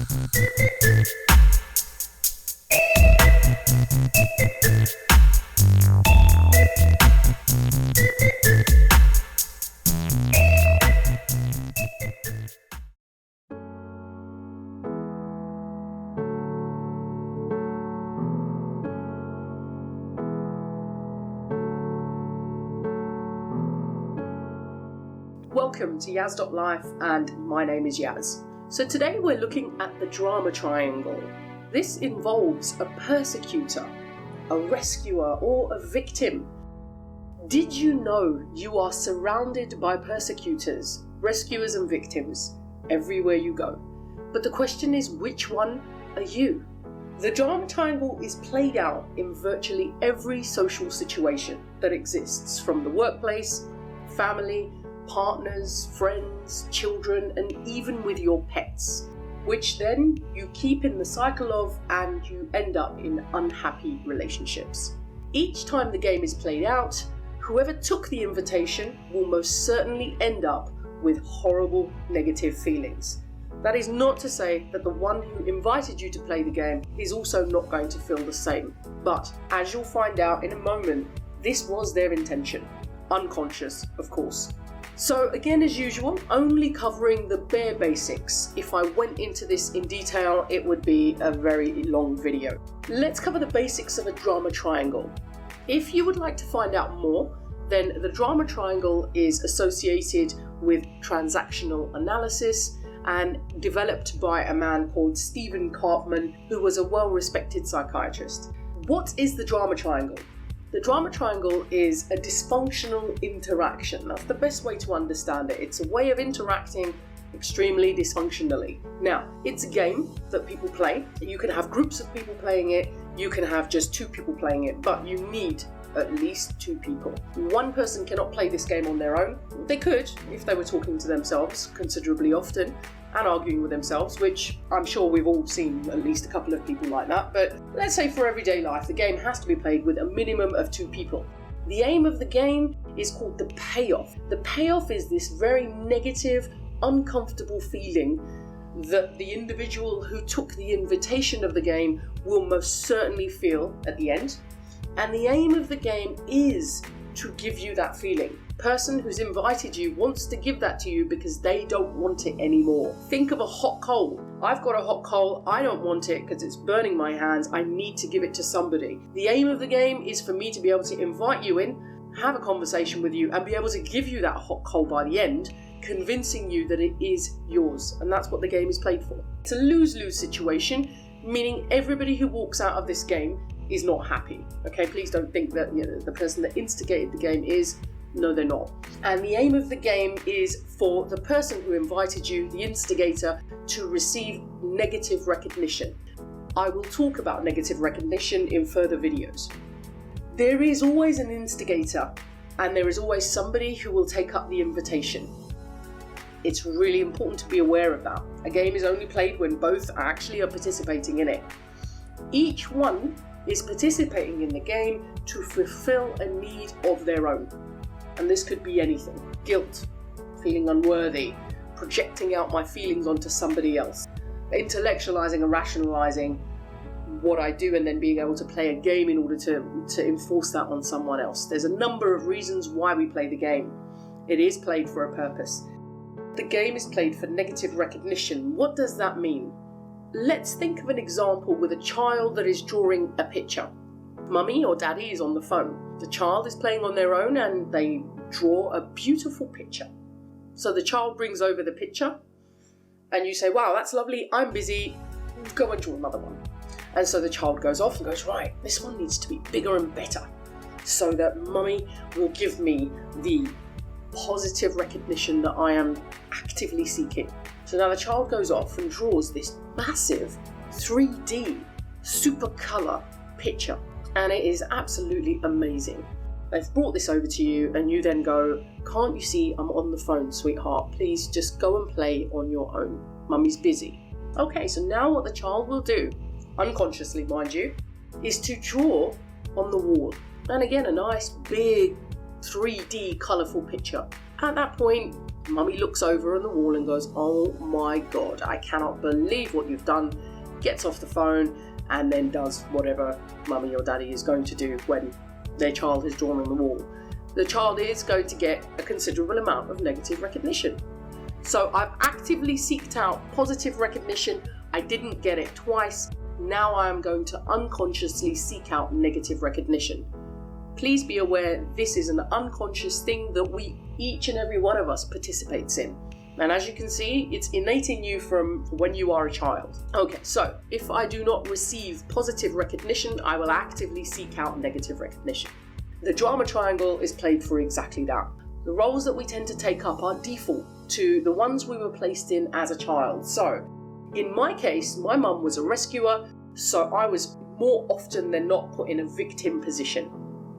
Welcome to Yaz.life, and my name is Yaz. So today we're looking at the drama triangle. This involves a persecutor, a rescuer, or a victim. Did you know you are surrounded by persecutors, rescuers and victims everywhere you go? But the question is, which one are you? The drama triangle is played out in virtually every social situation that exists, from the workplace, family, partners, friends, children, and even with your pets, which then you keep in the cycle of, and you end up in unhappy relationships. Each time the game is played out, whoever took the invitation will most certainly end up with horrible negative feelings. That is not to say that the one who invited you to play the game is also not going to feel the same, but as you'll find out in a moment, this was their intention. Unconscious, of course. So again, as usual, only covering the bare basics. If I went into this in detail, it would be a very long video. Let's cover the basics of a drama triangle. If you would like to find out more, then the drama triangle is associated with transactional analysis and developed by a man called Stephen Karpman, who was a well-respected psychiatrist. What is the drama triangle? The drama triangle is a dysfunctional interaction. That's the best way to understand it. It's a way of interacting extremely dysfunctionally. Now, it's a game that people play. You can have groups of people playing it. You can have just two people playing it, but you need at least two people. One person cannot play this game on their own. They could if they were talking to themselves considerably often and arguing with themselves, which I'm sure we've all seen at least a couple of people like that. But let's say for everyday life, the game has to be played with a minimum of two people. The aim of the game is called the payoff. The payoff is this very negative, uncomfortable feeling that the individual who took the invitation of the game will most certainly feel at the end. And the aim of the game is to give you that feeling. The person who's invited you wants to give that to you because they don't want it anymore. Think of a hot coal. I've got a hot coal, I don't want it because it's burning my hands, I need to give it to somebody. The aim of the game is for me to be able to invite you in, have a conversation with you, and be able to give you that hot coal by the end, convincing you that it is yours. And that's what the game is played for. It's a lose-lose situation, meaning everybody who walks out of this game is not happy. Okay, please don't think that the person that instigated the game is. No, they're not. And the aim of the game is for the person who invited you, the instigator, to receive negative recognition. I will talk about negative recognition in further videos. There is always an instigator, and there is always somebody who will take up the invitation. It's really important to be aware of that. A game is only played when both actually are participating in it. Each one is participating in the game to fulfill a need of their own. And this could be anything. Guilt, feeling unworthy, projecting out my feelings onto somebody else, intellectualizing and rationalizing what I do and then being able to play a game in order to enforce that on someone else. There's a number of reasons why we play the game. It is played for a purpose. The game is played for negative recognition. What does that mean? Let's think of an example with a child that is drawing a picture. Mummy or daddy is on the phone. The child is playing on their own and they draw a beautiful picture. So the child brings over the picture and you say, wow, that's lovely, I'm busy, go and draw another one. And so the child goes off and goes, right, this one needs to be bigger and better so that mummy will give me the positive recognition that I am actively seeking. So now the child goes off and draws this massive 3D super colour picture, and it is absolutely amazing. They've brought this over to you and you then go, can't you see I'm on the phone, sweetheart? Please just go and play on your own. Mummy's busy. Okay, so now what the child will do, unconsciously mind you, is to draw on the wall. And again, a nice big 3D colourful picture. At that point, Mummy looks over on the wall and goes, "Oh my God, I cannot believe what you've done," gets off the phone and then does whatever mummy or daddy is going to do when their child is drawn on the wall. The child is going to get a considerable amount of negative recognition. So I've actively sought out positive recognition. I didn't get it twice. Now I am going to unconsciously seek out negative recognition. Please be aware this is an unconscious thing that each and every one of us participates in. And as you can see, it's innate in you from when you are a child. Okay, so if I do not receive positive recognition, I will actively seek out negative recognition. The drama triangle is played for exactly that. The roles that we tend to take up are default to the ones we were placed in as a child. So in my case, my mum was a rescuer, so I was more often than not put in a victim position.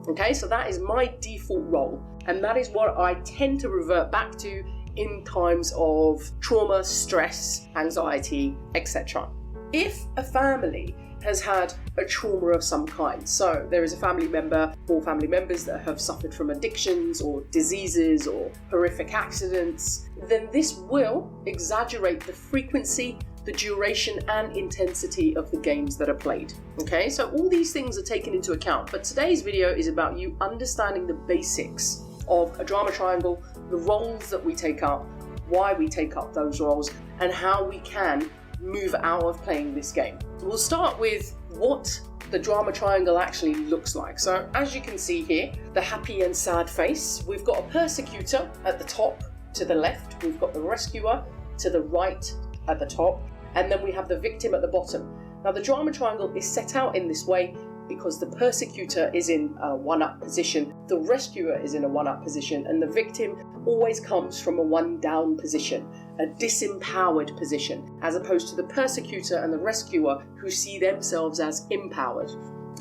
Okay, so that is my default role, and that is what I tend to revert back to in times of trauma, stress, anxiety, etc. If a family has had a trauma of some kind, so there is a family member or family members that have suffered from addictions or diseases or horrific accidents, then this will exaggerate the frequency, the duration and intensity of the games that are played. Okay, so all these things are taken into account, but today's video is about you understanding the basics of a drama triangle, the roles that we take up, why we take up those roles, and how we can move out of playing this game. We'll start with what the drama triangle actually looks like. So as you can see here, the happy and sad face, we've got a persecutor at the top to the left, we've got the rescuer to the right at the top, and then we have the victim at the bottom. Now the drama triangle is set out in this way because the persecutor is in a one-up position, the rescuer is in a one-up position, and the victim always comes from a one-down position, a disempowered position, as opposed to the persecutor and the rescuer who see themselves as empowered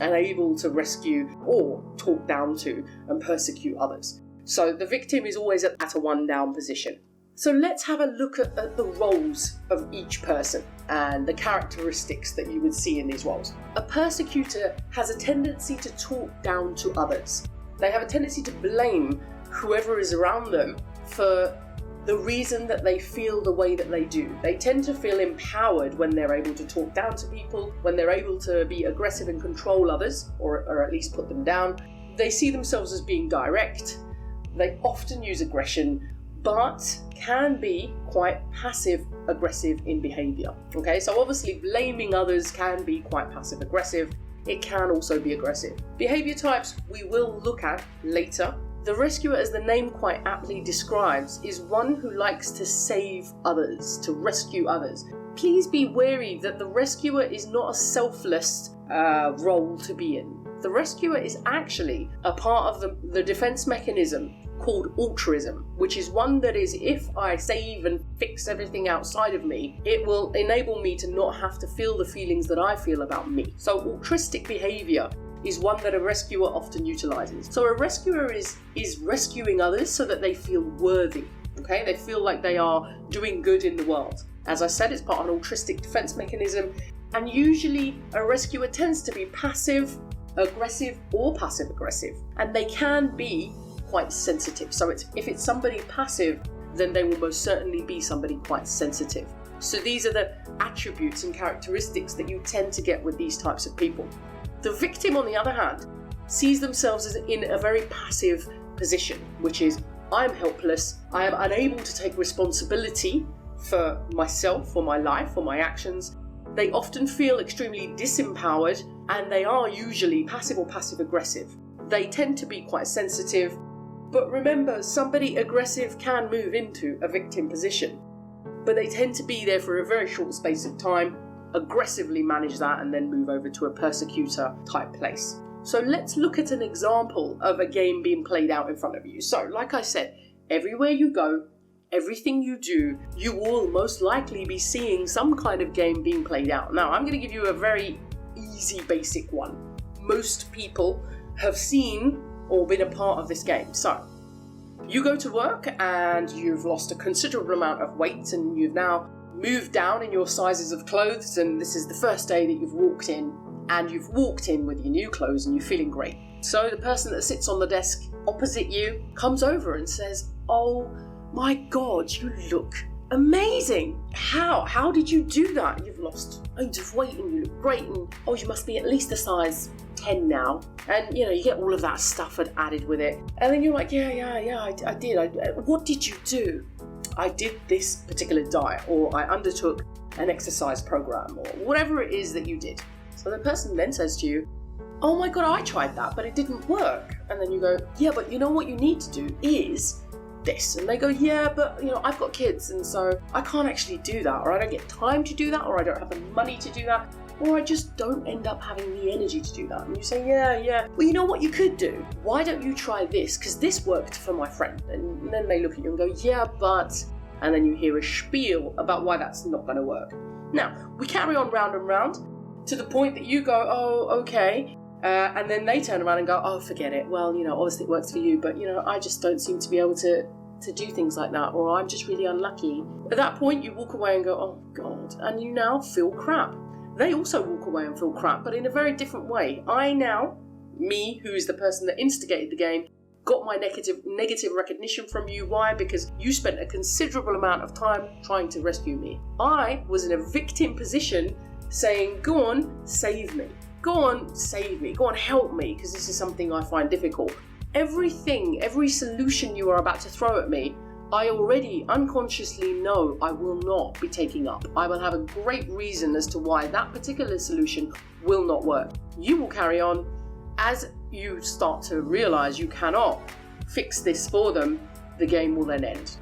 and able to rescue or talk down to and persecute others. So the victim is always at a one-down position. So let's have a look at the roles of each person and the characteristics that you would see in these roles. A persecutor has a tendency to talk down to others. They have a tendency to blame whoever is around them for the reason that they feel the way that they do. They tend to feel empowered when they're able to talk down to people, when they're able to be aggressive and control others, or at least put them down. They see themselves as being direct. They often use aggression, but can be quite passive-aggressive in behaviour. Okay, so obviously blaming others can be quite passive-aggressive. It can also be aggressive. Behaviour types we will look at later. The rescuer, as the name quite aptly describes, is one who likes to save others, to rescue others. Please be wary that the rescuer is not a selfless role to be in. The rescuer is actually a part of the defence mechanism called altruism, which is one that is, if I save and fix everything outside of me, it will enable me to not have to feel the feelings that I feel about me. So altruistic behaviour is one that a rescuer often utilises. So a rescuer is rescuing others so that they feel worthy. Okay, they feel like they are doing good in the world. As I said, it's part of an altruistic defence mechanism, and usually a rescuer tends to be passive, aggressive or passive aggressive, and they can be quite sensitive. So if it's somebody passive, then they will most certainly be somebody quite sensitive. So these are the attributes and characteristics that you tend to get with these types of people. The victim, on the other hand, sees themselves as in a very passive position, which is, I'm helpless, I am unable to take responsibility for myself, for my life, for my actions. They often feel extremely disempowered, and they are usually passive or passive aggressive. They tend to be quite sensitive. But remember, somebody aggressive can move into a victim position, but they tend to be there for a very short space of time, aggressively manage that, and then move over to a persecutor type place. So let's look at an example of a game being played out in front of you. So like I said, everywhere you go, everything you do, you will most likely be seeing some kind of game being played out. Now, I'm going to give you a very easy, basic one. Most people have seen or been a part of this game. So you go to work and you've lost a considerable amount of weight, and you've now moved down in your sizes of clothes, and this is the first day that you've walked in, and you've walked in with your new clothes and you're feeling great. So the person that sits on the desk opposite you comes over and says, "Oh, my God, you look amazing. How did you do that? You've lost loads of weight and you look great, and oh, you must be at least a size 10 now. And you get all of that stuff added with it. And then you're like, I did. What did you do? I did this particular diet, or I undertook an exercise program, or whatever it is that you did. So the person then says to you, oh my God, I tried that, but it didn't work. And then you go, yeah, but you know what you need to do is this. And they go, yeah, but I've got kids, and so I can't actually do that, or I don't get time to do that, or I don't have the money to do that, or I just don't end up having the energy to do that. And you say, yeah. Well, you know what you could do? Why don't you try this? Because this worked for my friend. And then they look at you and go, yeah, but... And then you hear a spiel about why that's not going to work. Now, we carry on round and round to the point that you go, oh, okay. And then they turn around and go, oh, forget it. Well, obviously it works for you, but, I just don't seem to be able to do things like that, or I'm just really unlucky. At that point, you walk away and go, oh, God, and you now feel crap. They also walk away and feel crap, but in a very different way. Me, who is the person that instigated the game, got my negative recognition from you. Why? Because you spent a considerable amount of time trying to rescue me. I was in a victim position saying, go on, save me. Go on, save me. Go on, help me, because this is something I find difficult. Every solution you are about to throw at me, I already unconsciously know I will not be taking up. I will have a great reason as to why that particular solution will not work. You will carry on. As you start to realize you cannot fix this for them, the game will then end.